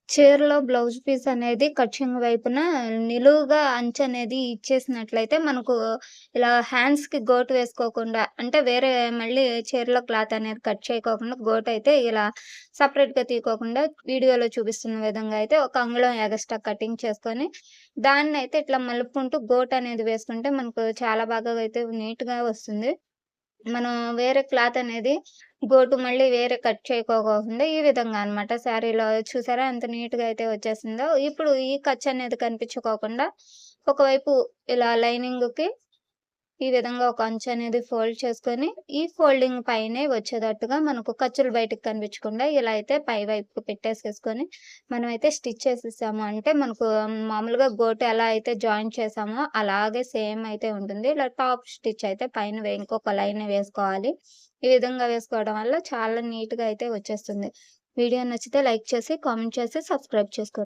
చీరలో blouse piece అనేది cutting వైపున నిలువుగా అంచనేది ఇచ్చేసినట్లయితే మనకు ఇలా హ్యాండ్స్‌కి గోటు వేసుకోకుండా అంటే వేరే మళ్ళీ చీరలో క్లాత్ అనేది కట్ చేయకోకుండా గోటయితే ఇలా సెపరేట్‌గా తీయకోకుండా వీడియోలో చూపిస్తున్న విధంగా అయితే ఒక అంగుళం ఎగస్ట్రా కటింగ్ చేసుకొని, దాన్నయితే ఇట్లా మలుపుకుంటూ గోటనేది వేసుకుంటే మనకు చాలా బాగా అయితే నీట్‌గా వస్తుంది. మనం వేరే క్లాతనేది గోటు మళ్ళీ వేరే కట్ చేయకోకుండా ఈ విధంగా అనమాట. శారీలో చూసారా ఎంత నీట్‌గా అయితే వచ్చేసిందో. ఇప్పుడు ఈ ఖర్చనేది కనిపించుకోకుండా ఒకవైపు ఇలా లైనింగ్‌కి ఈ విధంగా ఒక అంచనేది ఫోల్డ్ చేసుకొని, ఈ ఫోల్డింగ్ పైనే వచ్చేటట్టుగా మనకు ఖర్చులు బయటకి కనిపించకుండా ఇలా అయితే పై వైపుకు పెట్టేసేసుకొని, మనమైతే స్టిచ్ చేసేసాము అంటే మనకు మామూలుగా గోటు ఎలా అయితే జాయిన్ చేసామో అలాగే సేమ్ అయితే ఉంటుంది. ఇలా టాప్ స్టిచ్ అయితే పైన ఇంకొక లైన్ వేసుకోవాలి. ఈ విధంగా వేసుకోవడం వల్ల చాలా నీట్‌గా అయితే వచ్చేస్తుంది. వీడియో నచ్చితే లైక్ చేసి, కామెంట్ చేసి, సబ్స్క్రైబ్ చేసుకోండి.